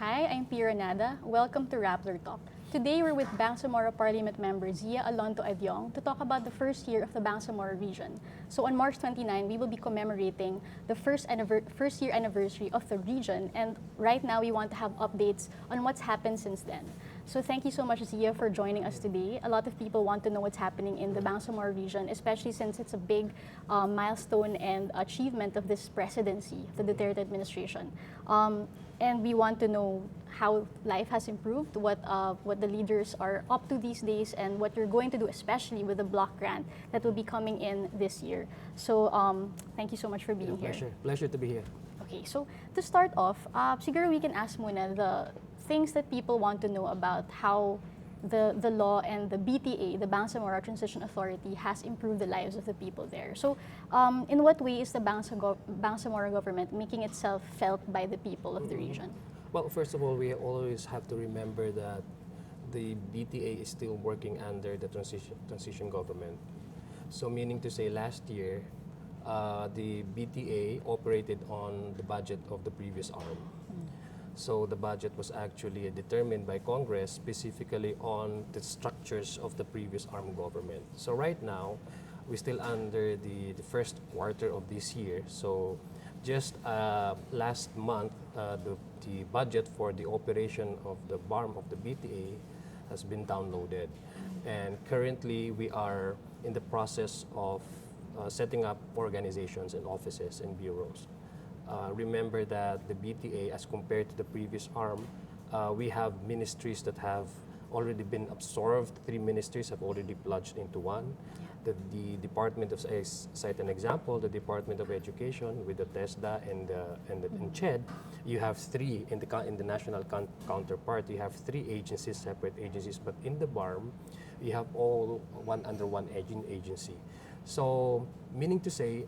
Hi, I'm Pira Nada. Welcome to Rappler Talk. Today we're with Bangsamoro Parliament member Zia Alonto Adyong to talk about the first year of the Bangsamoro region. So on March 29, we will be commemorating the first year anniversary of the region, and right now we want to have updates on what's happened since then. So thank you so much, Zia, for joining us today. A lot of people want to know what's happening in the Bangsamoro region, especially since it's a big milestone and achievement of this presidency, the Duterte administration. And we want to know how life has improved, what the leaders are up to these days, and what you're going to do, especially with the block grant that will be coming in this year. So thank you so much for being here. Pleasure to be here. Okay, so to start off, siguro we can ask muna the things that people want to know about how the law and the BTA, the Bangsamoro Transition Authority, has improved the lives of the people there. So in what way is the Bangsamoro government making itself felt by the people of the region? Well, first of all, we always have to remember that the BTA is still working under the transition government. So meaning to say last year, the BTA operated on the budget of the previous arm. So the budget was actually determined by Congress specifically on the structures of the previous arm government. So right now, we're still under the first quarter of this year. So just last month, the budget for the operation of the BARM of the BTA has been downloaded. And currently, we are in the process of setting up organizations and offices and bureaus. Remember that the BTA, as compared to the previous arm, we have ministries that have already been absorbed. 3 ministries have already plunged into one. The Department of, cite an example, the Department of Education with the TESDA and CHED, you have 3 in the national counterpart. You have 3 agencies, separate agencies, but in the BARM, you have all under one agency. So, meaning to say,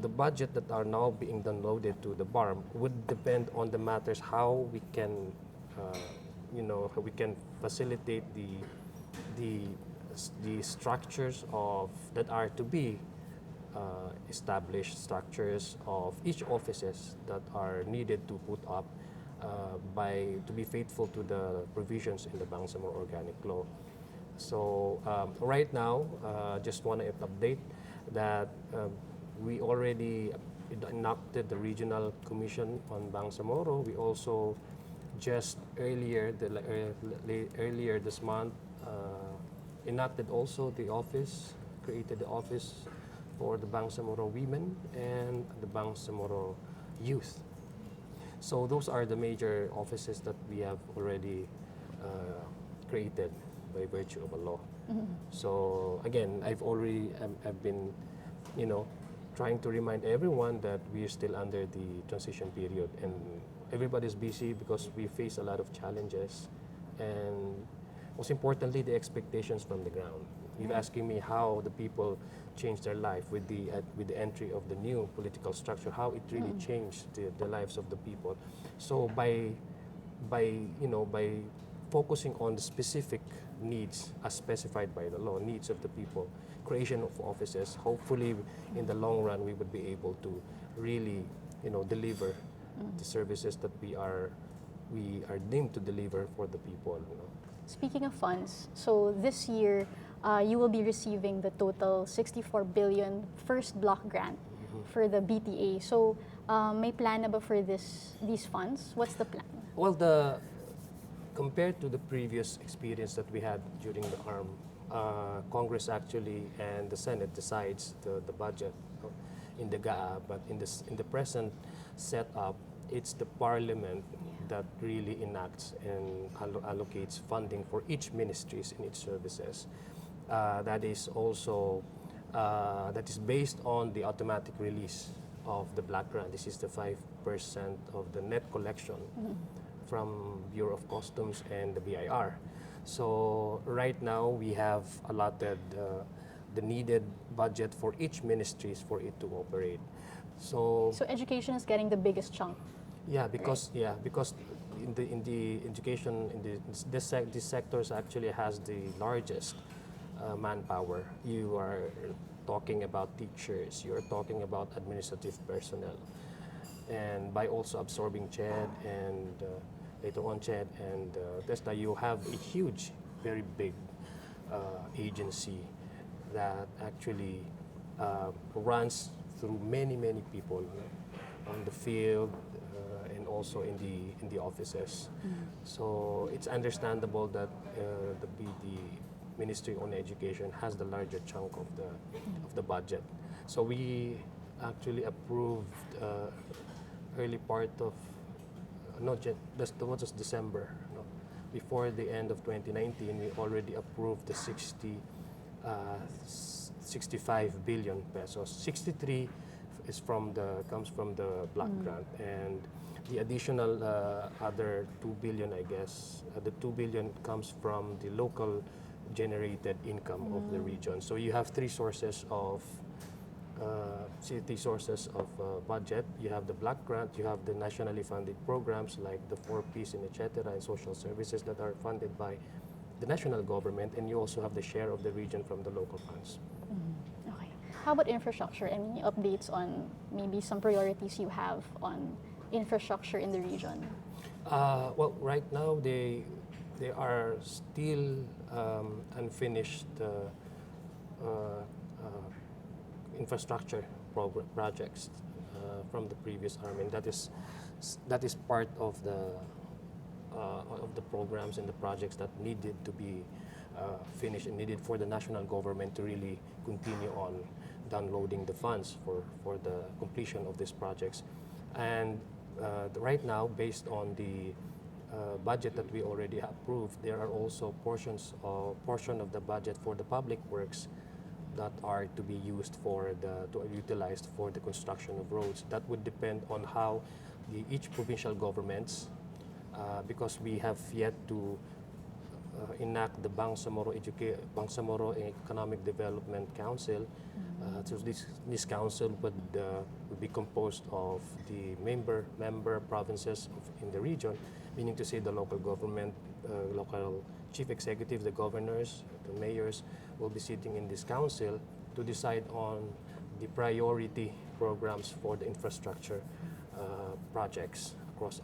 the budget that are now being downloaded to the BARM would depend on the matters how we can, how we can facilitate the structures of that are to be established, structures of each offices that are needed to put up to be faithful to the provisions in the Bangsamoro Organic Law. So right now, just want to update that we already enacted the regional commission on Bangsamoro. We also just earlier this month enacted also the office, created the office for the Bangsamoro women and the Bangsamoro youth. So those are the major offices that we have already created by virtue of a law. So again, I've been, trying to remind everyone that we are still under the transition period, and everybody's busy because we face a lot of challenges, and most importantly, the expectations from the ground. You're asking me how the people change their life with the entry of the new political structure, how it really changed the lives of the people. So by focusing on the specific needs as specified by the law, needs of the people, creation of offices, hopefully in the long run we would be able to really, deliver the services that we are deemed to deliver for the people. Speaking of funds, so this year you will be receiving the total 64 billion first block grant for the BTA. So may plan na ba for these funds? What's the plan? Well, compared to the previous experience that we had during the ARM, Congress actually and the Senate decides the budget in the GAA, but in the present setup, it's the Parliament that really enacts and allocates funding for each ministries in its services. That is also based on the automatic release of the black grant. This is the 5% of the net collection from Bureau of Customs and the BIR. So right now we have allotted the needed budget for each ministries for it to operate. So education is getting the biggest chunk. Yeah, because in the education this sectors actually has the largest manpower. You are talking about teachers. You are talking about administrative personnel. And by also absorbing CHED and later on Ched and Testa, you have a huge, very big agency that actually runs through many, many people on the field and also in the offices. So it's understandable that the Ministry on Education has the larger chunk of the budget. So we actually approved early part of not yet that's the was just December. No? Before the end of 2019, we already approved the 65 billion pesos. 63 is comes from the block grant, and the additional other 2 billion, I guess, the 2 billion comes from the local generated income of the region. So you have three sources of budget. You have the block grant, you have the nationally funded programs like the 4Ps and etc. and social services that are funded by the national government, and you also have the share of the region from the local funds. Okay. How about infrastructure? Any updates on maybe some priorities you have on infrastructure in the region? Well, right now they are still unfinished infrastructure projects from the previous arm, and that is part of the programs and the projects that needed to be finished and needed for the national government to really continue on downloading the funds for the completion of these projects. And right now, based on the budget that we already approved, there are also portion of the budget for the public works that are to be used utilized for the construction of roads. That would depend on how each provincial governments, because we have yet to enact the Bangsamoro Economic Development Council. So this council would be composed of the member provinces in the region, meaning to say the local government, local chief executives, the governors, the mayors will be sitting in this council to decide on the priority programs for the infrastructure projects across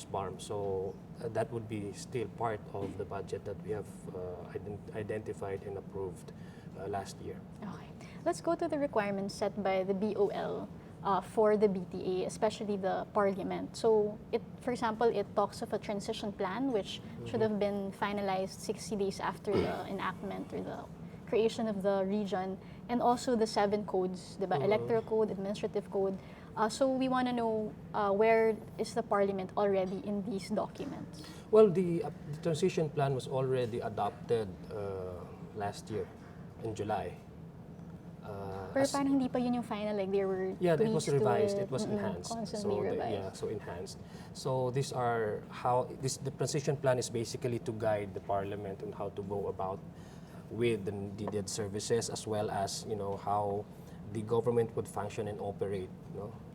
BARM. So that would be still part of the budget that we have identified and approved last year. Okay. Let's go to the requirements set by the BOL for the BTA, especially the parliament. So, for example, it talks of a transition plan which should have been finalized 60 days after the enactment or the creation of the region, and also the 7 codes, diba? Electoral code, administrative code. So we want to know where is the parliament already in these documents? Well, the transition plan was already adopted last year in July. Pero parang hindi pa yun yung final, like there were it was tweaks to revised, it was enhanced. Constantly revised. So enhanced. So these are the transition plan is basically to guide the parliament on how to go about with the needed services, as well as how the government would function and operate,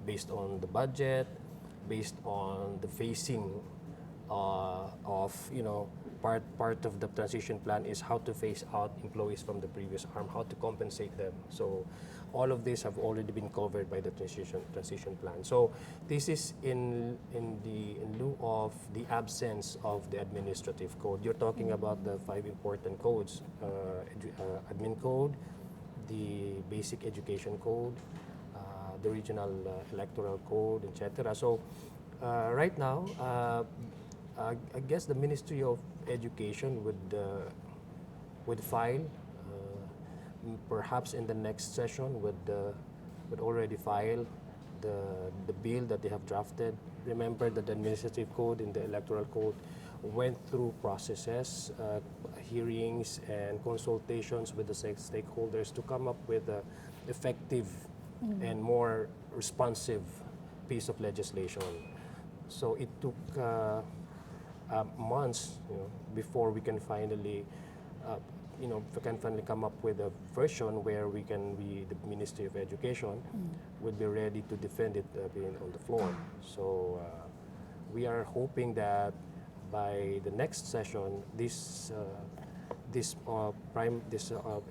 based on the budget, based on the phasing of part of the transition plan is how to phase out employees from the previous arm, how to compensate them. So all of these have already been covered by the transition plan. So this is in lieu of the absence of the administrative code. You're talking about the 5 important codes: admin code, the basic education code, the regional electoral code, etc. So right now, I guess the Ministry of Education would file, perhaps in the next session, would already file the bill that they have drafted. Remember that the administrative code and the electoral code went through processes, hearings, and consultations with the stakeholders to come up with an effective and more responsive piece of legislation. So it took months, before we can finally, come up with a version where the Ministry of Education would be ready to defend it being on the floor. So we are hoping that by the next session, these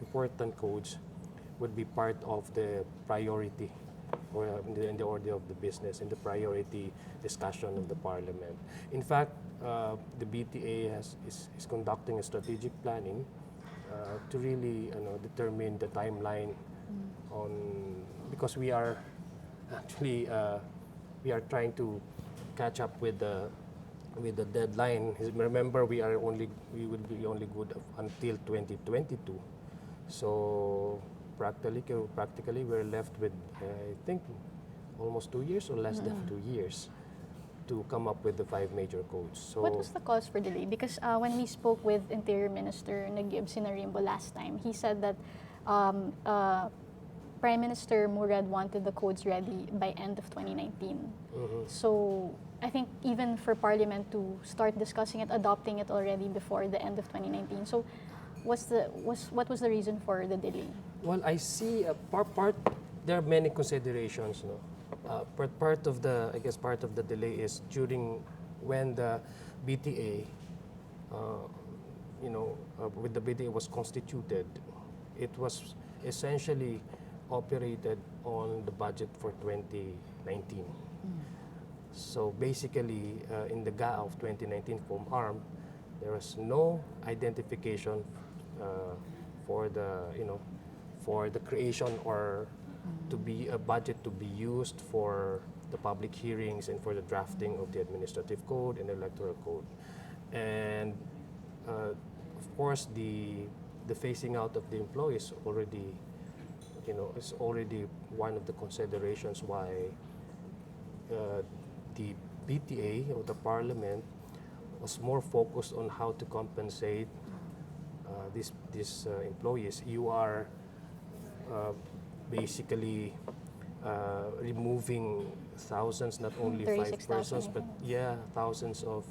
important codes would be part of the priority or in the order of the business, in the priority discussion of the Parliament. In fact, the BTA is conducting a strategic planning to really determine the timeline on, because we are actually we are trying to catch up with the deadline. Remember, we will be only good until 2022. So practically we're left with I think almost 2 years or less than 2 years to come up with the 5 major codes. So What was the cause for delay? Because when we spoke with Interior Minister Naguib Sinarimbo last time, he said that Prime Minister Murad wanted the codes ready by end of 2019. So I think even for Parliament to start discussing it, adopting it already before the end of 2019. So what was the reason for the delay? well, I see a part. There are many considerations, no. Part of the delay is during when the BTA, when the BTA was constituted, it was essentially operated on the budget for 2019. So basically, in the GA of 2019 from ARM, there was no identification for the creation or to be a budget to be used for the public hearings and for the drafting of the administrative code and electoral code. And of course, the phasing out of the employees already, is already one of the considerations why the BTA or the Parliament was more focused on how to compensate these employees. You are basically removing thousands, not only 5 persons, but thousands of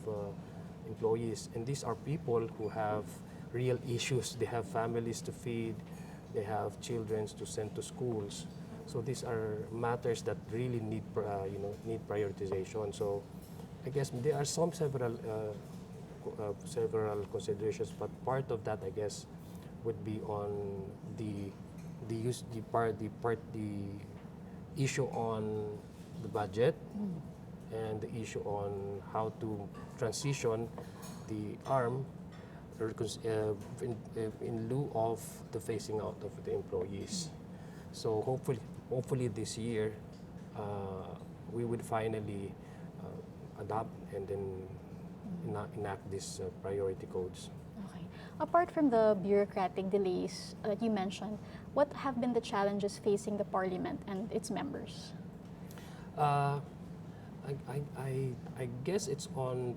employees. And these are people who have real issues. They have families to feed, they have children to send to schools. So these are matters that really need prioritization. So I guess there are several considerations, but part of that, I guess, would be on the issue on the budget and the issue on how to transition the ARM in lieu of the phasing out of the employees. So hopefully this year we would finally adopt and then enact these priority codes. Okay. Apart from the bureaucratic delays that you mentioned, what have been the challenges facing the Parliament and its members? I guess it's on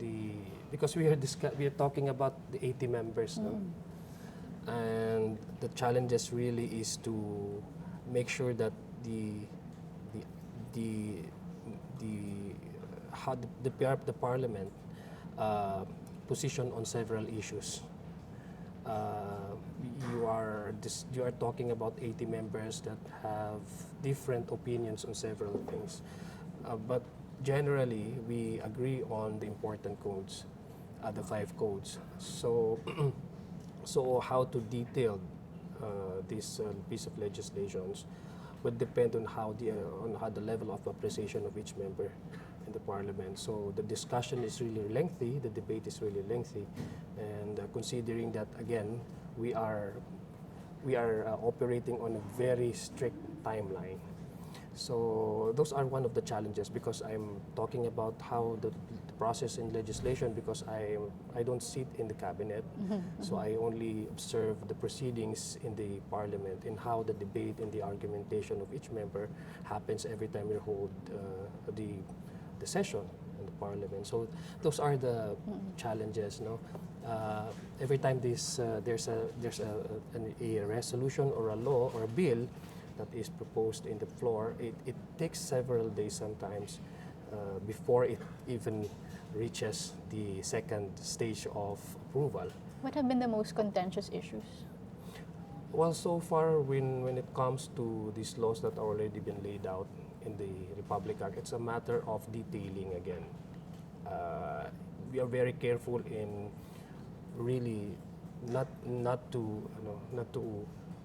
because we are talking about the 80 members, no? And the challenges really is to make sure that the Parliament position on several issues. You are talking about 80 members that have different opinions on several things, but generally we agree on the important codes, the 5 codes. So so how to detail this piece of legislations would depend on how the level of appreciation of each member in the Parliament. So the discussion is really lengthy, the debate is really lengthy, and considering that again we are operating on a very strict timeline. So those are one of the challenges, because I'm talking about how the process in legislation, because I don't sit in the cabinet, so I only observe the proceedings in the Parliament and how the debate and the argumentation of each member happens every time we hold the session in the Parliament. So those are the challenges, no? Every time there's a resolution or a law or a bill that is proposed in the floor, it takes several days sometimes before it even reaches the second stage of approval. What have been the most contentious issues? Well, so far when it comes to these laws that are already been laid out in the Republic Act, it's a matter of detailing again. We are very careful in really not to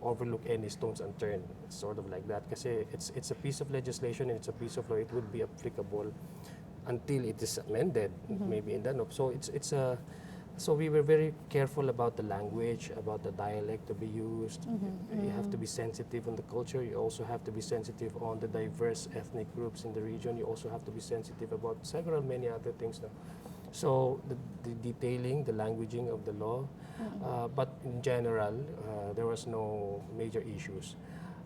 overlook any stones unturned, sort of like that. Kasi it's a piece of legislation and it's a piece of law. It would be applicable until it is amended, maybe in that. So it's a so we were very careful about the language, about the dialect to be used. You have to be sensitive on the culture. You also have to be sensitive on the diverse ethnic groups in the region. You also have to be sensitive about many other things now. So the detailing, the languaging of the law, but in general, there was no major issues.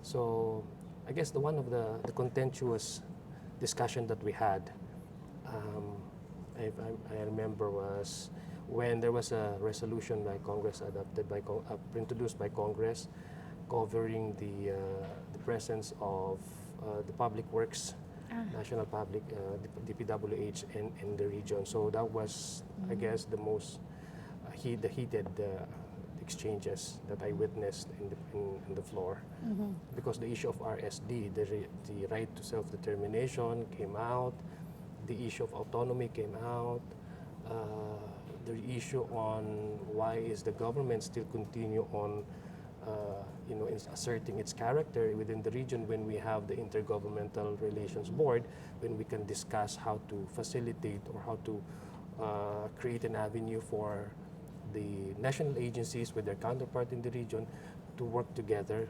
So I guess one of the contentious discussion that we had, I remember, was when there was a resolution by Congress introduced by Congress, covering the presence of the public works, national public, DPWH in the region. So that was, I guess, the most the heated exchanges that I witnessed in the floor, because the issue of RSD, the right to self-determination, came out. The issue of autonomy came out. The issue on why is the government still continue on asserting its character within the region when we have the Intergovernmental Relations Board, when we can discuss how to facilitate or how to create an avenue for the national agencies with their counterpart in the region to work together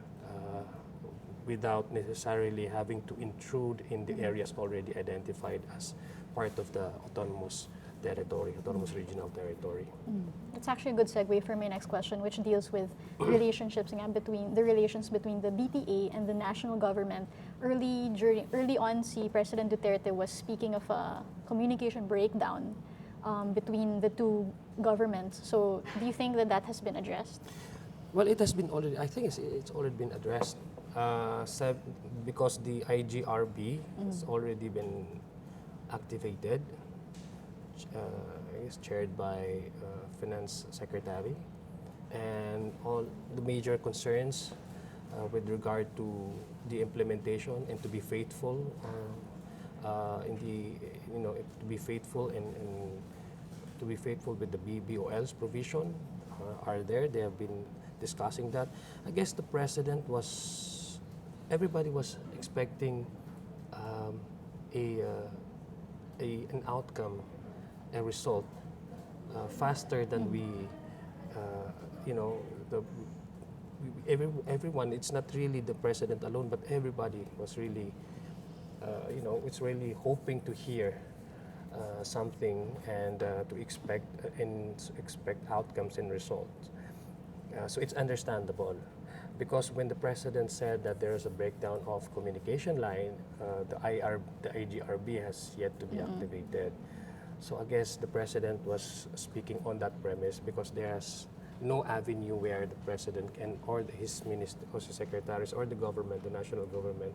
without necessarily having to intrude in the areas already identified as part of the autonomous territory, autonomous regional territory. That's actually a good segue for my next question, which deals with relationships between the BTA and the national government. Early on, President Duterte was speaking of a communication breakdown between the two governments. So, do you think that has been addressed? Well, it has been already. I think it's already been addressed, because the IGRB has already been activated. I guess chaired by Finance Secretary, and all the major concerns with regard to the implementation and to be faithful to be faithful and to be faithful with the BOL's provision are there. They have been discussing that. I guess the president everybody was expecting an outcome, a result faster than everyone. It's not really the president alone, but everybody was really, it's really hoping to hear something and to expect outcomes and results. So it's understandable, because when the president said that there is a breakdown of communication line, the IGRB has yet to be activated. So I guess the president was speaking on that premise, because there's no avenue where the president can, or his minister, or his secretaries, or the government, the national government,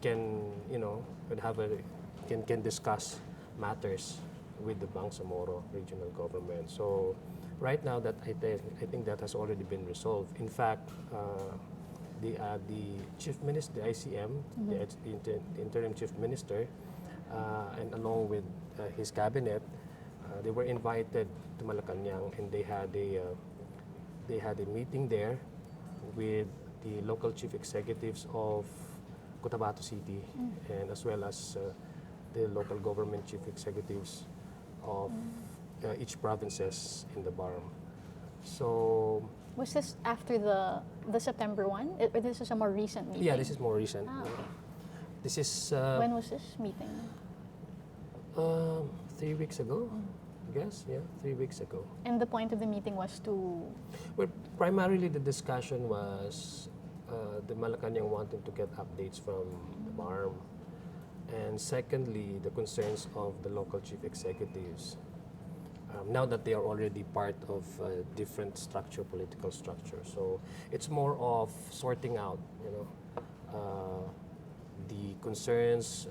can can discuss matters with the Bangsamoro regional government. So right now, that I think that has already been resolved. In fact, the chief minister, the ICM, the interim chief minister, and along with his cabinet, they were invited to Malacanang, and they had a meeting there with the local chief executives of Cotabato City, and as well as the local government chief executives of each provinces in the BARM. So was this after the September one, or this is a more recent meeting? yeah, this is more recent. Okay. This is when was this meeting? 3 weeks ago, I guess. Yeah, 3 weeks ago. And the point of the meeting was to... Well, primarily the discussion was the Malacanang wanting to get updates from the BARM, and secondly, the concerns of the local chief executives. Now that they are already part of a different structure, political structure, so it's more of sorting out, the concerns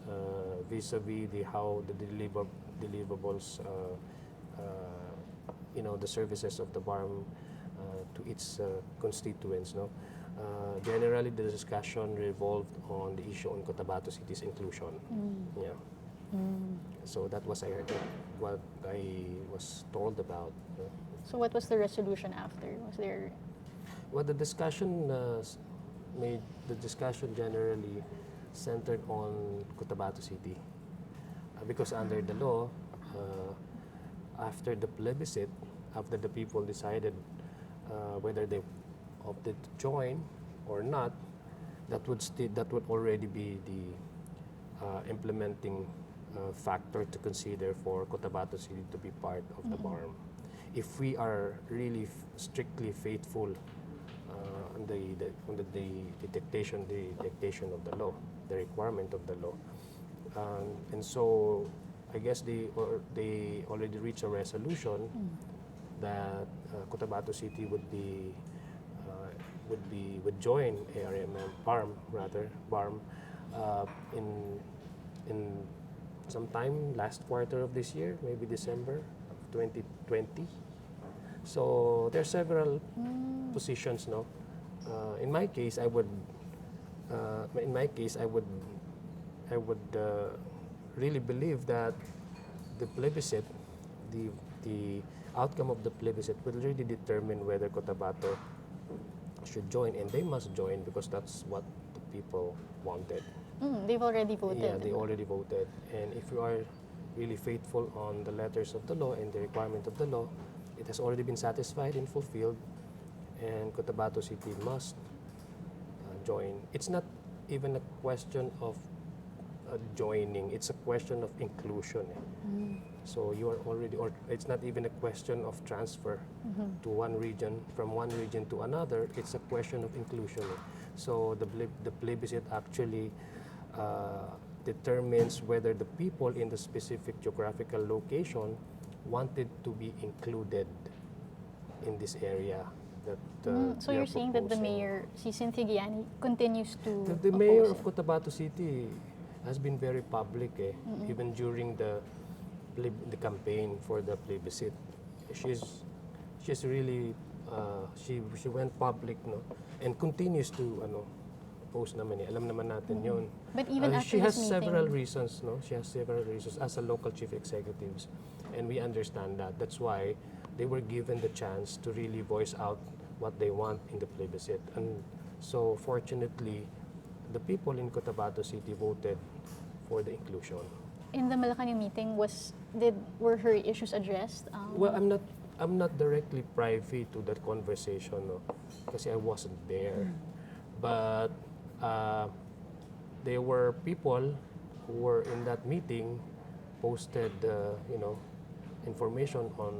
vis-a-vis how the deliverables, the services of the BARM to its constituents. No, generally the discussion revolved on the issue on Cotabato City's inclusion. Yeah. So that was what I was told about. So what was the resolution after? Was there? Well, the discussion made the discussion generally centered on Cotabato City because under the law, after the plebiscite, after the people decided whether they opted to join or not, that would already be the implementing factor to consider for Cotabato City to be part of the BARM. If we are really strictly faithful on the dictation of the law, the requirement of the law, and so I guess they already reached a resolution that Cotabato City would join ARMM BARM in sometime last quarter of this year, maybe December of 2020. So there are several positions, no. In my case, I would really believe that the plebiscite, the outcome of the plebiscite will really determine whether Cotabato should join, and they must join because that's what the people wanted. They've already voted. Yeah, they already voted. And if you are really faithful on the letters of the law and the requirement of the law, it has already been satisfied and fulfilled, and Cotabato City must join. It's not even a question of joining, it's a question of inclusion. So you are already, or it's not even a question of transfer to one region, from one region to another, it's a question of inclusion. So the plebiscite actually determines whether the people in the specific geographical location wanted to be included in this area. So you're saying that the mayor, si Cynthia Guiani, continues to the mayor of Cotabato City has been very public, even during the campaign for the plebiscite. She's really she went public, no, and continues to post naman. Alam naman natin yun. But even after she has this meeting, several reasons, no. She has several reasons as a local chief executives, and we understand that. That's why they were given the chance to really voice out what they want in the plebiscite. And so fortunately, the people in Cotabato City voted for the inclusion. in the Malacanang meeting, were her issues addressed? Well, I'm not directly privy to that conversation, no, kasi I wasn't there. But there were people who were in that meeting posted, information on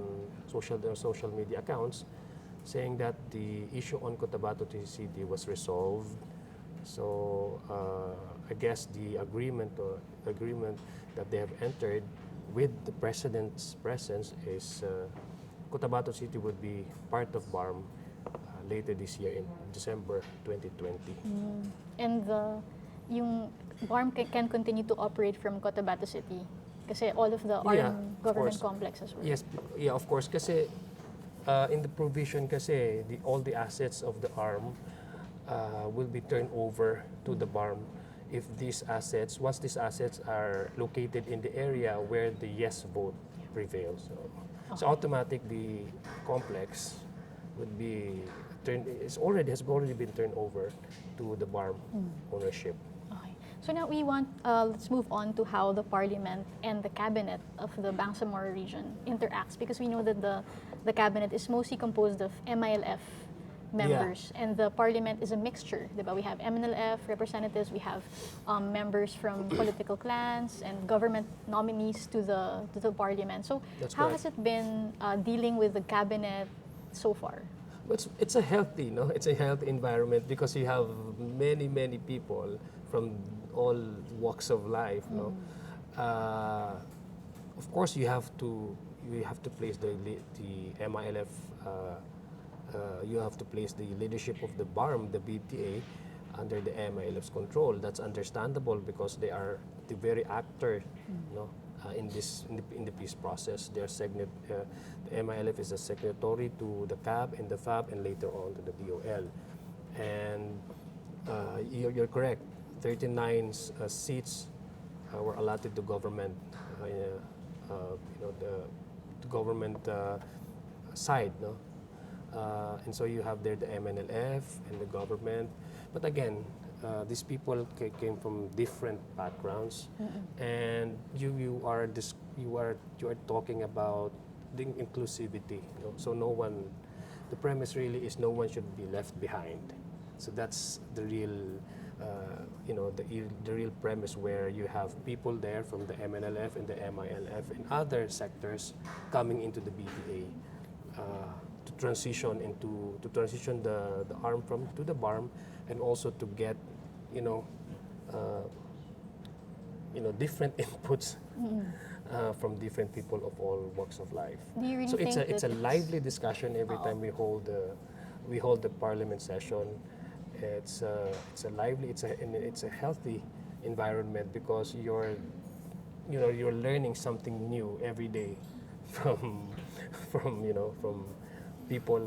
their social media accounts saying that the issue on Cotabato City was resolved. So I guess the agreement that they have entered with the president's presence is Cotabato City would be part of BARM later this year in December 2020. And yung BARM can continue to operate from Cotabato City? Kasi all of the armed government complexes were. Yes, yeah, of course. Kasi in the provision kasi, all the assets of the ARM will be turned over to the BARM if once these assets are located in the area where the yes vote prevails. So automatic the complex would be has already been turned over to the BARM ownership. Okay. So now let's move on to how the parliament and the cabinet of the Bangsamoro region interacts, because we know that the cabinet is mostly composed of MILF members, and the parliament is a mixture. Diba? We have MNLF representatives, we have members from political clans and government nominees to the parliament. So how has it been dealing with the cabinet so far? It's a healthy, it's a healthy environment because you have many people from all walks of life. Of course, you have to place the MILF. You have to place the leadership of the BARM, the BTA, under the MILF's control. That's understandable because they are the very actor, in the peace process. The MILF is a signatory to the CAB and the FAB, and later on to the DOL. And you're correct. 39 seats were allotted to government, the government side, And so you have there the MNLF and the government. But again, these people came from different backgrounds, and you are talking about the inclusivity. So no one, the premise really is no one should be left behind. So that's the real, the real premise, where you have people there from the MNLF and the MILF and other sectors coming into the BTA. To transition the arm from to the BARM, and also to get uh, different inputs from different people of all walks of life. Do you really So think it's a that lively discussion every time we hold the parliament session. It's a lively, it's a healthy environment, because you're learning something new every day from from people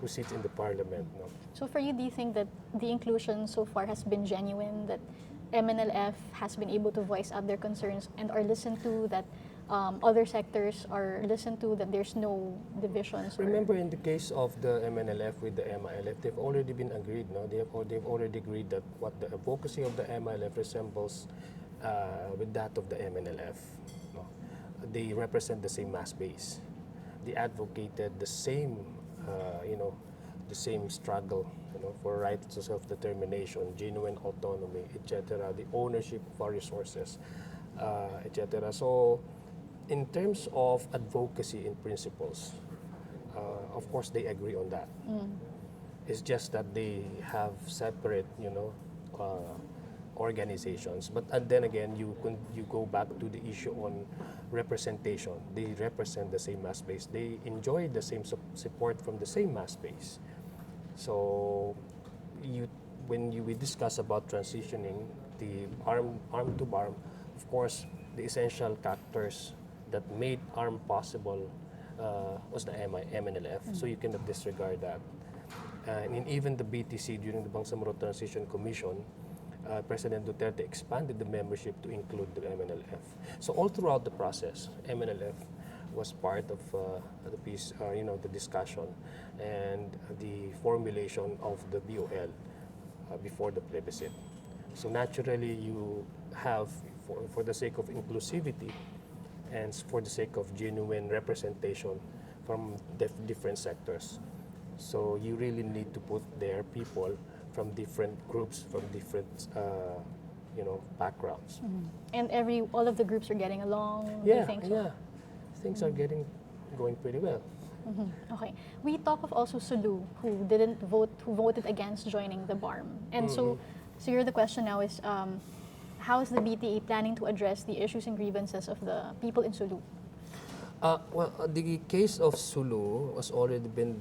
who sit in the parliament. No? So for you, do you think that the inclusion so far has been genuine, that MNLF has been able to voice out their concerns and are listened to, that other sectors are listened to, that there's no divisions? Remember, in the case of the MNLF with the MILF, they've already been agreed. No, they've already agreed that what the advocacy of the MILF resembles with that of the MNLF. No? They represent the same mass base. They advocated the same, the same struggle, for rights of self-determination, genuine autonomy, etc., the ownership of our resources, etc. So, in terms of advocacy in principles, of course they agree on that. It's just that they have separate, organizations. But and then again, you go back to the issue on representation. They represent the same mass base. They enjoy the same support from the same mass base. So, we discuss about transitioning the arm to BARM, of course, the essential factors that made ARM possible was the MNLF. So you cannot disregard that. And even the BTC during the Bangsamoro Transition Commission, President Duterte expanded the membership to include the MNLF. So all throughout the process, MNLF was part of the piece, the discussion and the formulation of the BOL before the plebiscite. So naturally, you have, for the sake of inclusivity and for the sake of genuine representation from different sectors. So you really need to put there people from different groups, from different, backgrounds. And all of the groups are getting along? Do Yeah, you think so? yeah. Things are going pretty well. Okay. We talk of also Sulu, who didn't vote, who voted against joining the BARM. And so here the question now is, how is the BTA planning to address the issues and grievances of the people in Sulu? The case of Sulu was already been,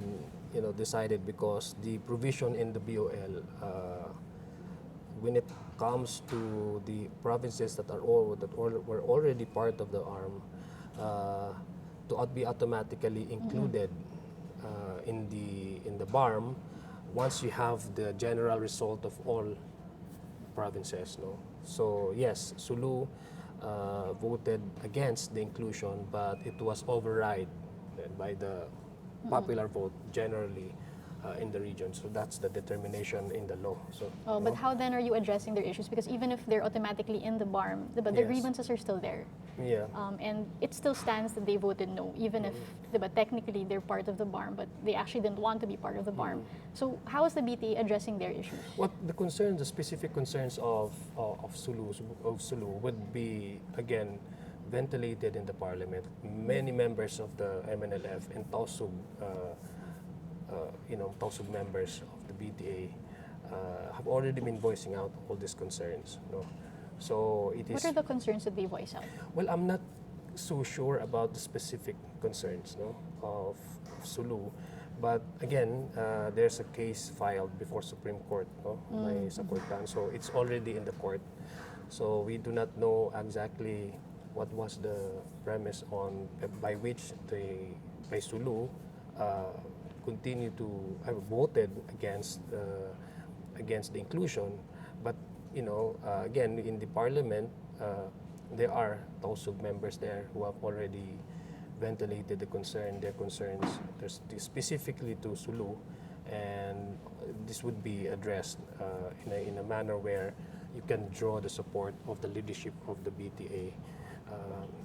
decided, because the provision in the BOL, when it comes to the provinces that were already part of the ARM, to be automatically included in the BARM, once you have the general result of all provinces. No, so yes, Sulu voted against the inclusion, but it was override by the popular vote generally in the region. So that's the determination in the law. So, But how then are you addressing their issues? Because even if they're automatically in the BARM, the Yes. grievances are still there. yeah. And it still stands that they voted no, even if technically they're part of the BARM, but they actually didn't want to be part of the BARM. So how is the BTA addressing their issues? What the specific concerns of Sulu would be, again, ventilated in the parliament. Many members of the MNLF and Tausug, Tausug members of the BTA have already been voicing out all these concerns. No? So it is. What are the concerns that they voice out? Well, I'm not so sure about the specific concerns, of Sulu. But again, there's a case filed before Supreme Court, by Sakurtan. So it's already in the court. So we do not know exactly what was the premise by which by Sulu continue to voted against the inclusion. But again, in the parliament, there are Tausug members there who have already ventilated their concerns specifically to Sulu, and this would be addressed in a manner where you can draw the support of the leadership of the BTA,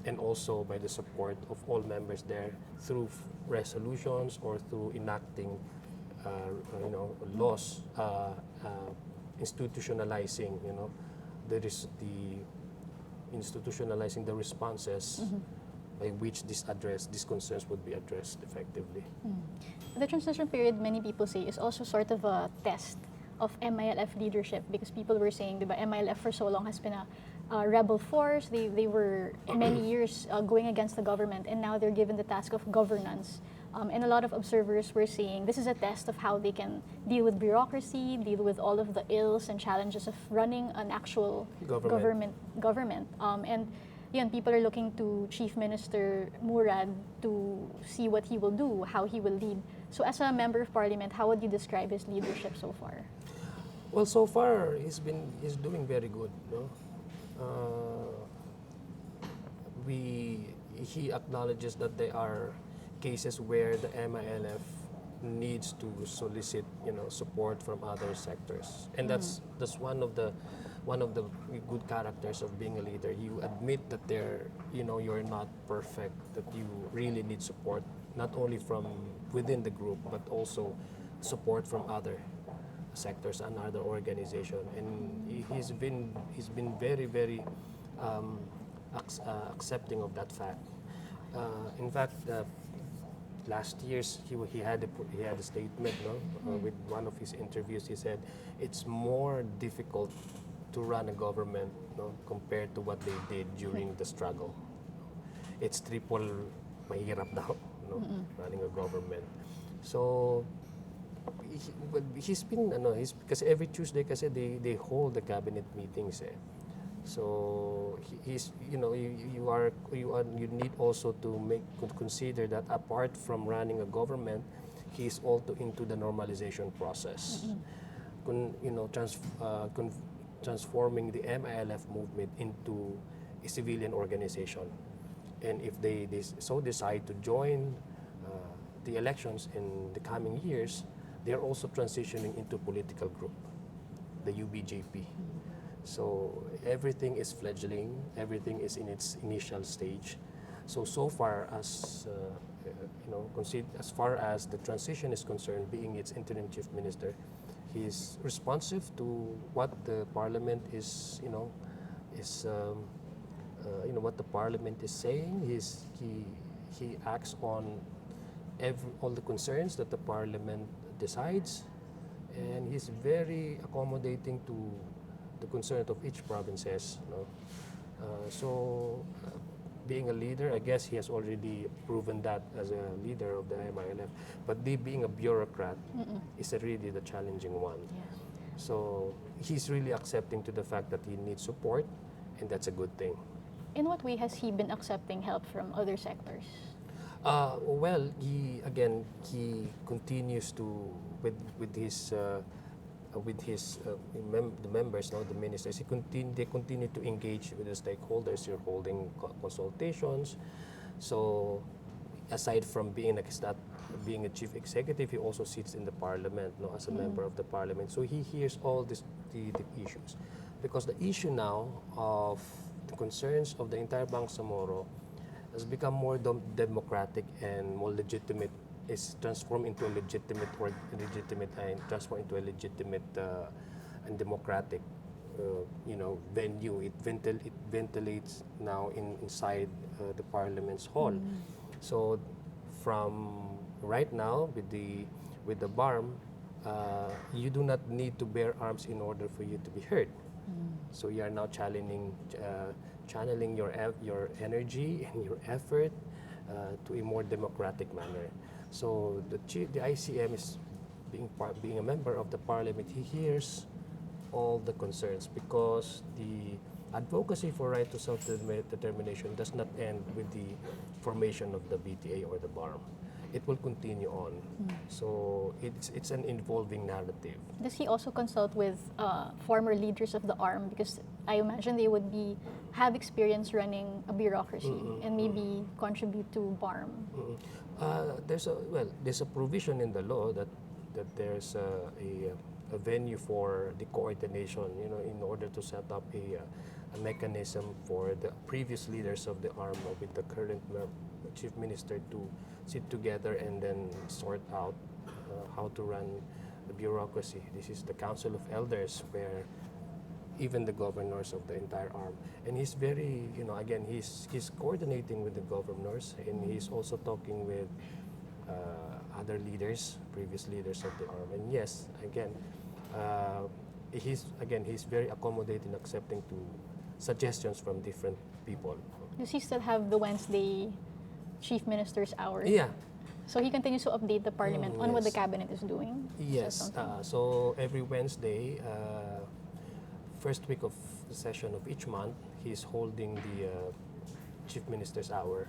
and also by the support of all members there through resolutions or through enacting laws, institutionalizing institutionalizing the responses by which these concerns would be addressed effectively. The transition period, many people say, is also sort of a test of MILF leadership, because people were saying, diba, MILF for so long has been a rebel force. They were many years going against the government, and now they're given the task of governance. And a lot of observers were saying this is a test of how they can deal with bureaucracy, deal with all of the ills and challenges of running an actual government. And yun, people are looking to Chief Minister Murad to see what he will do, how he will lead. So as a member of parliament, how would you describe his leadership so far? Well, so far he's doing very good. No? He acknowledges that there are cases where the MILF needs to solicit, support from other sectors, and that's one of the good characters of being a leader. You admit that you're not perfect, that you really need support, not only from within the group, but also support from other sectors and other organizations. And he's been very, very accepting of that fact. In fact, last year he had a statement, with one of his interviews. He said it's more difficult to run a government, compared to what they did during the struggle. It's triple mahirap now, running a government. So he's been because every Tuesday kasi they hold the cabinet meetings. So you need also to consider that apart from running a government, he's also into the normalization process. Transforming the MILF movement into a civilian organization. And if they so decide to join the elections in the coming years, they're also transitioning into political group, the UBJP. So everything is fledgling, everything is in its initial stage. So far as as far as the transition is concerned, being its interim chief minister, he's responsive to what the parliament is what the parliament is saying. He acts on all the concerns that the parliament decides, and he's very accommodating to the concerns of each provinces. Being a leader, I guess he has already proven that as a leader of the MILF. But being a bureaucrat is really the challenging one. Yeah. So he's really accepting to the fact that he needs support, and that's a good thing. In what way has he been accepting help from other sectors? Well, he continues to with his the members, the ministers. They continue to engage with the stakeholders. They're holding consultations. So, aside from being a chief executive, he also sits in the parliament, as a member of the parliament. So he hears all the issues, because the issue now of the concerns of the entire Bangsamoro has become more democratic and more legitimate. Is transformed into a legitimate and transformed into a legitimate and democratic venue. It ventilates now inside the parliament's hall. So from right now with the BARM, you do not need to bear arms in order for you to be heard. So you are now channeling your energy and your effort to a more democratic manner. So the ICM is being a member of the parliament. He hears all the concerns, because the advocacy for right to self-determination does not end with the formation of the BTA or the BARM. It will continue on. So it's an evolving narrative. Does he also consult with former leaders of the ARM? Because I imagine they would have experience running a bureaucracy and maybe contribute to BARM. There's a provision in the law that there's a venue for the coordination, in order to set up a mechanism for the previous leaders of the arm with the current chief minister to sit together and then sort out how to run the bureaucracy. This is the Council of Elders, where even the governors of the entire arm, and he's very, again, he's coordinating with the governors, and he's also talking with other leaders, previous leaders of the arm. And yes, he's very accommodating, accepting to suggestions from different people. Does he still have the Wednesday chief minister's hour? Yeah. So he continues to update the parliament on what the Yes. cabinet is doing? Yes. So every Wednesday, first week of the session of each month, he's holding the chief minister's hour.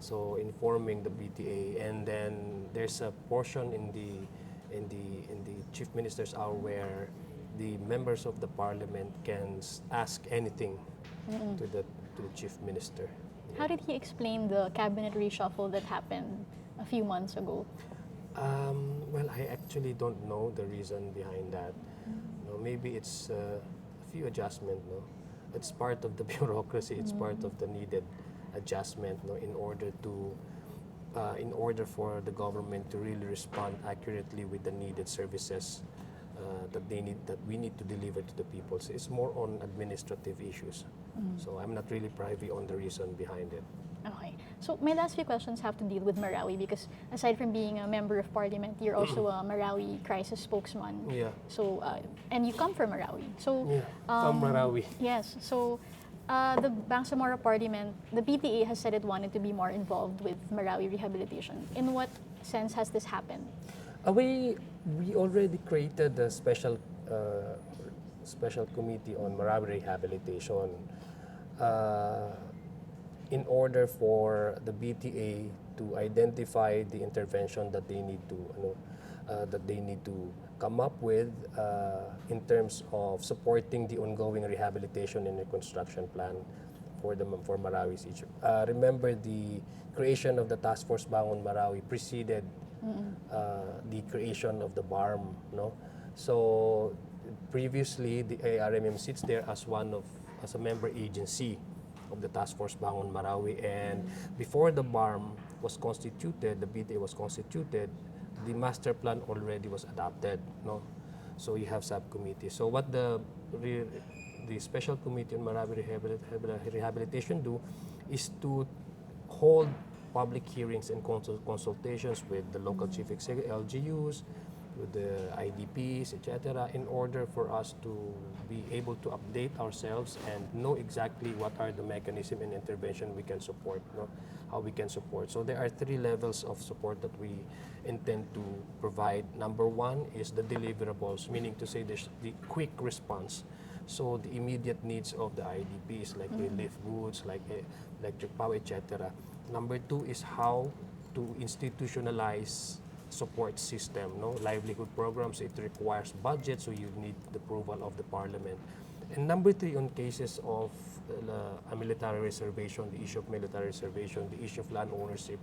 So informing the BTA, and then there's a portion in the chief minister's hour where the members of the parliament can ask anything to the chief minister. How did he explain the cabinet reshuffle that happened a few months ago? Well, I actually don't know the reason behind that. No, maybe it's a few adjustments. No, it's part of the bureaucracy. It's part of the needed adjustment. No, in order for the government to really respond accurately with the needed services that we need to deliver to the people. So it's more on administrative issues. So I'm not really privy on the reason behind it. Okay. So my last few questions have to deal with Marawi, because aside from being a member of parliament, you're also a Marawi crisis spokesman. Yeah. So, and you come from Marawi. So, Yeah. From Marawi. Yes. So, the Bangsamoro Parliament, the PTA has said it wanted to be more involved with Marawi rehabilitation. In what sense has this happened? We already created a special committee on Marawi rehabilitation in order for the BTA to identify the intervention that they need to come up with in terms of supporting the ongoing rehabilitation and reconstruction plan for Marawi's issue. Remember, the creation of the Task Force Bangon Marawi preceded the creation of the BARM, no? So previously, the ARMM sits there as a member agency of the Task Force Bangon Marawi, and before the BARM was constituted, the BTA was constituted, the master plan already was adopted, no? So you have subcommittees. So what the Special Committee on Marawi Rehabilitation do is to hold public hearings and consultations with the local chief executive LGUs, with the IDPs, etc., in order for us to be able to update ourselves and know exactly what are the mechanism and intervention we can support, how we can support. So there are 3 levels of support that we intend to provide. Number 1 is the deliverables, meaning to say there's the quick response. So the immediate needs of the IDPs, like relief goods, like electric power, etc. Number 2 is how to institutionalize support system, livelihood programs. It requires budget, so you need the approval of the parliament. And number 3, on cases of a military reservation, the issue of military reservation, the issue of land ownership,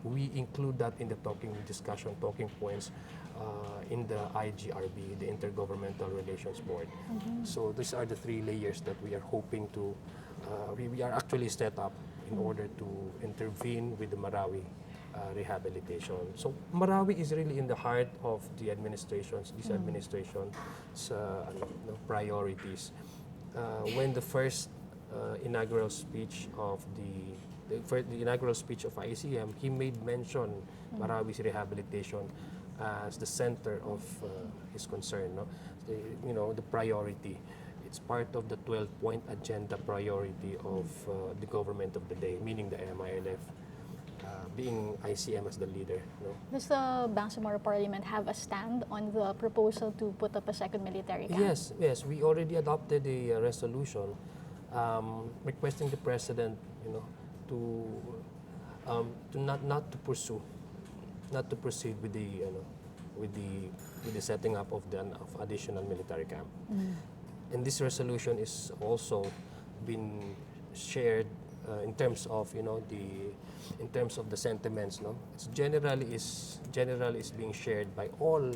we include that in the talking points in the IGRB, the Intergovernmental Relations Board. So these are the 3 layers that we are hoping to, we are actually set up in order to intervene with the Marawi rehabilitation. So Marawi is really in the heart of the administration's priorities. When the first inaugural speech of the inaugural speech of ICM, he made mention Marawi's rehabilitation as the center of his concern. The priority. It's part of the 12-point agenda priority of the government of the day, meaning the MILF. Being ICM as the leader. Does the Bangsamoro Parliament have a stand on the proposal to put up a second military camp? Yes. We already adopted a resolution requesting the president, to not to proceed with the setting up of additional military camp. And this resolution is also been shared in terms of in terms of the sentiments, no, it's generally is being shared by all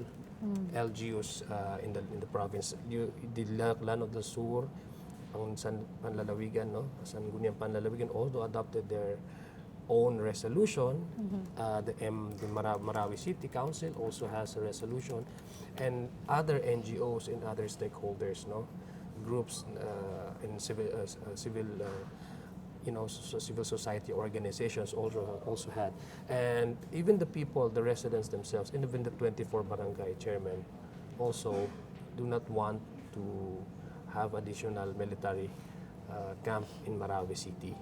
LGUs in the province. The Lanao del Sur, ang Panlalawigan, no, Sangguniang Panlalawigan also adopted their own resolution. The Marawi City Council also has a resolution, and other NGOs and other stakeholders, no, groups in civil civil society organizations also had, and even the people, the residents themselves, and even the 24 barangay chairmen also do not want to have additional military camp in Marawi City.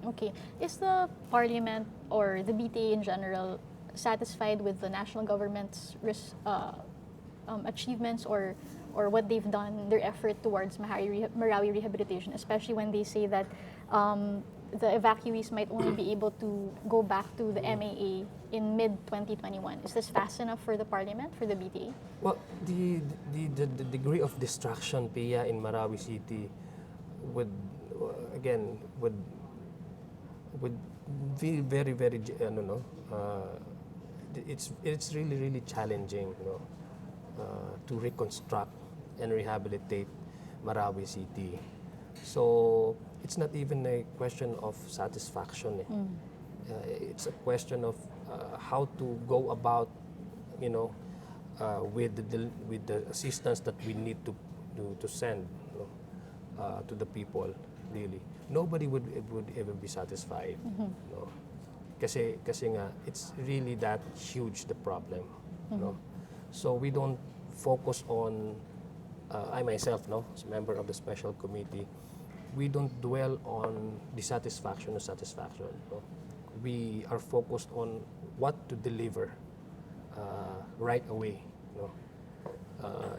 Okay. Is the Parliament or the BTA in general satisfied with the national government's achievements or what they've done, their effort towards Marawi rehabilitation, especially when they say that the evacuees might only be able to go back to the MAA in mid-2021? Is this fast enough for the Parliament, for the BTA? Well, the degree of destruction, Pia, in Marawi City would be very, very, it's really challenging, to reconstruct and rehabilitate Marawi City. So it's not even a question of satisfaction. It's a question of how to go about, with the assistance that we need to send to the people. Really, nobody would ever be satisfied. No? Kasi nga, it's really that huge, the problem. No? So we don't focus on, I myself, as a member of the special committee, we don't dwell on dissatisfaction or satisfaction. No? We are focused on what to deliver right away,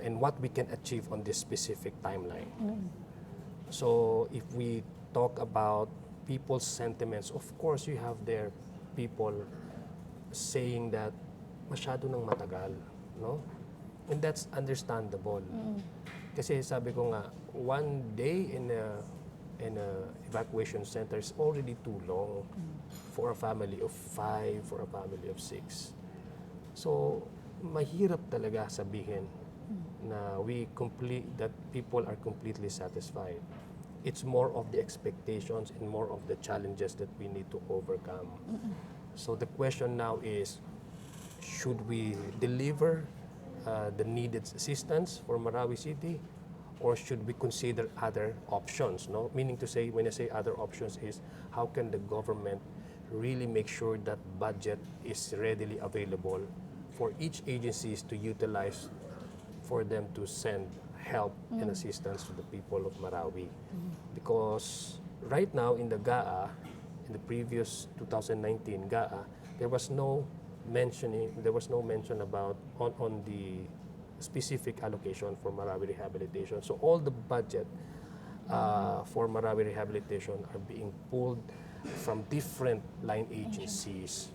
and what we can achieve on this specific timeline. So if we talk about people's sentiments, of course you have there people saying that masyado nang matagal, no? And that's understandable. Kasi sabi ko nga, one day in a evacuation center is already too long for a family of 5, for a family of 6. So mahirap talaga sabihin na that people are completely satisfied. It's more of the expectations and more of the challenges that we need to overcome. So the question now is, should we deliver the needed assistance for Marawi City, or should we consider other options? No, meaning to say, when I say other options, is how can the government really make sure that budget is readily available for each agencies to utilize for them to send help and assistance to the people of Marawi. Because right now in the GAA, in the previous 2019 GAA, there was no mention about on the specific allocation for Marawi rehabilitation. So all the budget for Marawi rehabilitation are being pulled from different line agencies.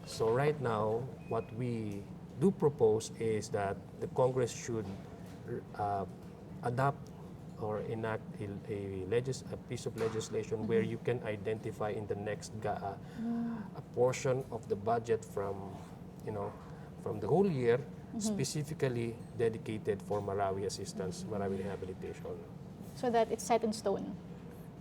So right now, what we do propose is that the Congress should adopt or enact a piece of legislation where you can identify in the next GAA a portion of the budget from the whole year specifically dedicated for Marawi assistance, Marawi rehabilitation. So that it's set in stone.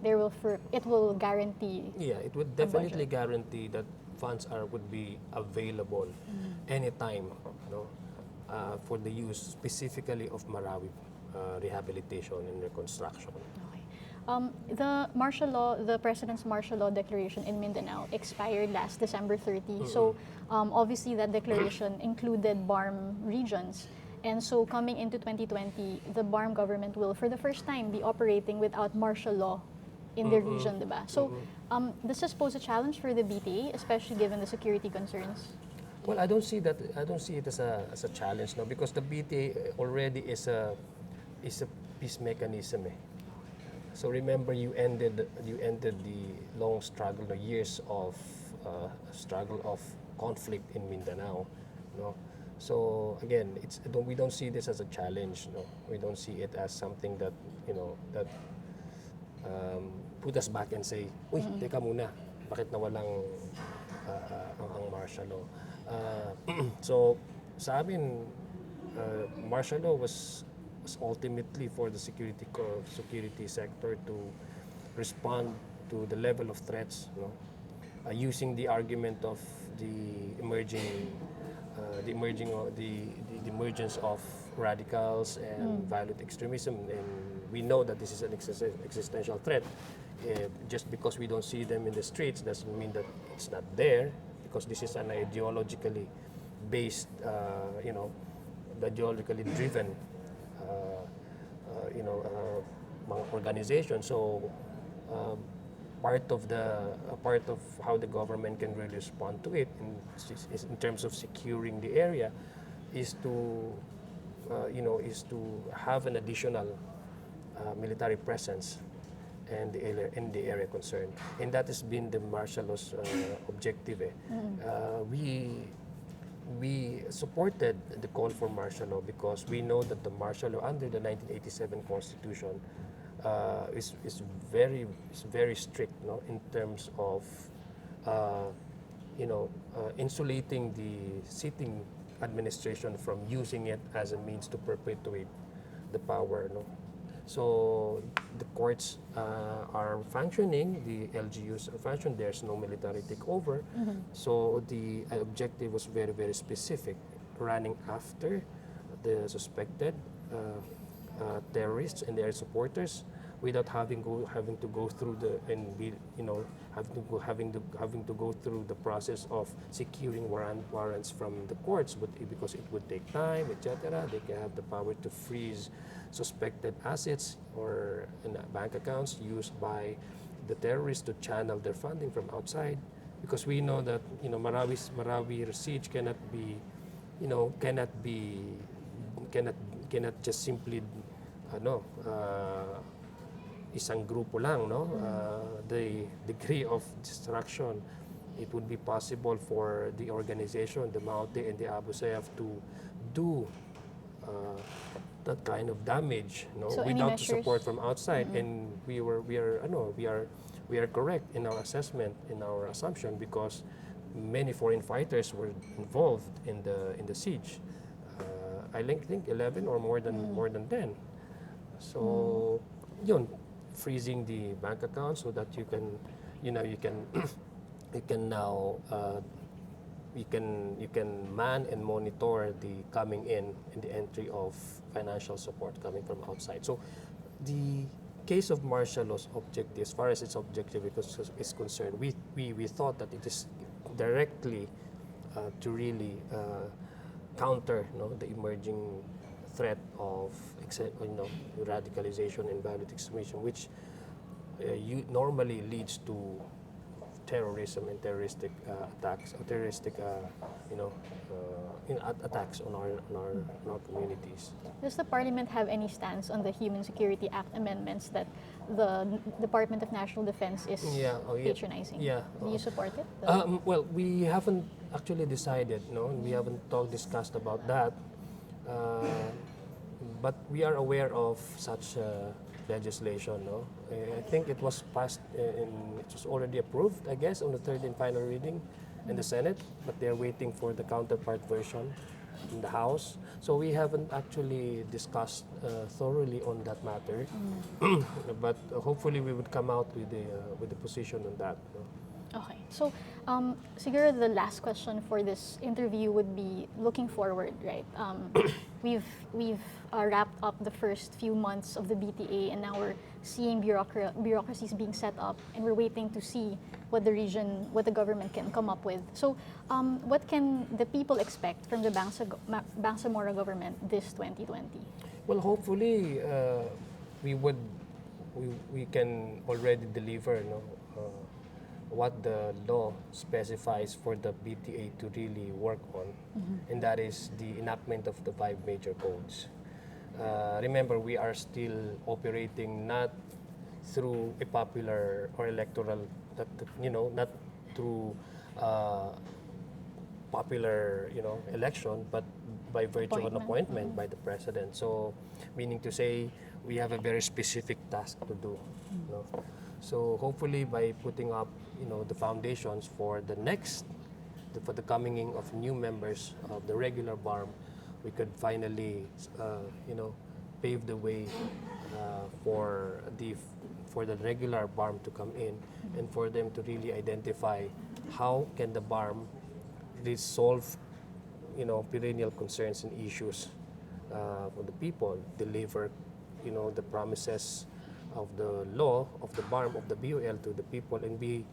It will guarantee. Yeah, it would definitely guarantee that funds would be available anytime, for the use specifically of Marawi rehabilitation and reconstruction. Okay. The President's martial law declaration in Mindanao expired last December 30. So obviously that declaration included BARM regions. And so coming into 2020, the BARM government will, for the first time, be operating without martial law in their region, diba? So does this pose a challenge for the BTA, especially given the security concerns? Well, I don't see it as a challenge, no, because the BTA already is a peace mechanism. So remember, you ended the long struggle, the years of struggle of conflict in Mindanao, So again, we don't see this as a challenge. No, we don't see it as something that that put us back and say, uy, teka muna, bakit nawalang ang martial law? So sa amin, martial law was ultimately for the security sector to respond to the level of threats, using the argument of the the emergence of radicals and violent extremism, and we know that this is an existential threat. Just because we don't see them in the streets doesn't mean that it's not there, because this is an ideologically based, ideologically driven, mga organization. So part of how the government can really respond to it in terms of securing the area is to have an additional military presence in the area concerned, and that has been the martial law's objective. We supported the call for martial law because we know that the martial law under the 1987 Constitution is very strict, in terms of insulating the sitting administration from using it as a means to perpetuate the power. So the courts are functioning, the LGUs are functioning, there's no military takeover. So the objective was very specific, running after the suspected terrorists and their supporters without having to go through having to go through the process of securing warrants from the courts, but because it would take time, etc. They can have the power to freeze suspected assets or bank accounts used by the terrorists to channel their funding from outside, because we know that Marawi siege cannot just simply isang grupo lang, the degree of destruction. It would be possible for the organization, the Maute and the Abu Sayyaf, to do that kind of damage, So without the support from outside. And we are correct in our assessment, in our assumption, because many foreign fighters were involved in the siege. I think 11 or more than 10. So yun, freezing the bank account so that you can now you can man and monitor the coming in and the entry of financial support coming from outside. So the case of martial law's objective, as far as its objective is concerned, we thought that it is directly to really counter the emerging threat of radicalization and violent extremism, which normally leads to terrorism and terroristic attacks, or terroristic attacks on our communities. Does the Parliament have any stance on the Human Security Act amendments that the Department of National Defense is patronizing? Yeah. Do you support it? Well, we haven't actually decided. No, we haven't discussed about that. But we are aware of such legislation. No, I think it was passed it was already approved, I guess, on the third and final reading in the Senate. But they're waiting for the counterpart version in the House. So we haven't actually discussed thoroughly on that matter. But hopefully we would come out with the position on that. No? Okay. So, siguro the last question for this interview would be looking forward, right? We've wrapped up the first few months of the BTA, and now we're seeing bureaucracies being set up, and we're waiting to see what the government can come up with. So, what can the people expect from the Bangsamoro government this 2020? Well, hopefully, we can already deliver, what the law specifies for the BTA to really work on, and that is the enactment of the 5 major codes. Remember, we are still operating not through a popular or electoral, not through popular, election, but by virtue of an appointment by the president. So, meaning to say, we have a very specific task to do. You know? So, hopefully, by putting up, the foundations for for the coming in of new members of the regular BARM, we could finally, pave the way for the regular BARM to come in, and for them to really identify how can the BARM resolve perennial concerns and issues for the people, deliver the promises of the law, of the BARM, of the BUL to the people, and be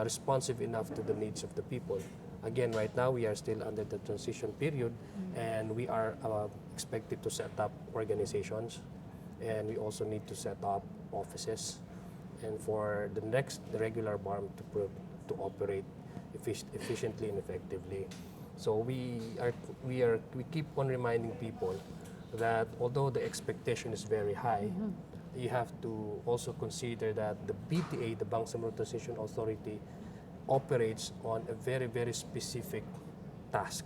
responsive enough to the needs of the people. Again, right now we are still under the transition period, and we are expected to set up organizations, and we also need to set up offices, and for the regular BARM to operate efficiently and effectively. So we keep on reminding people that although the expectation is very high, you have to also consider that the BTA, the Bangsamoro Transition Authority, operates on a very, very specific task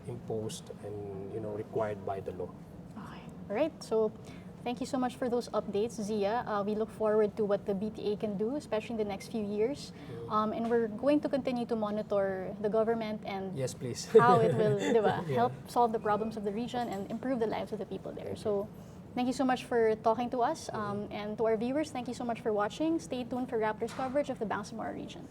imposed and required by the law. Okay. All right. So thank you so much for those updates, Zia. We look forward to what the BTA can do, especially in the next few years. And we're going to continue to monitor the government and Yes, please. how it will help solve the problems of the region and improve the lives of the people there. So thank you so much for talking to us. And to our viewers, thank you so much for watching. Stay tuned for Rappler's coverage of the Bangsamoro region.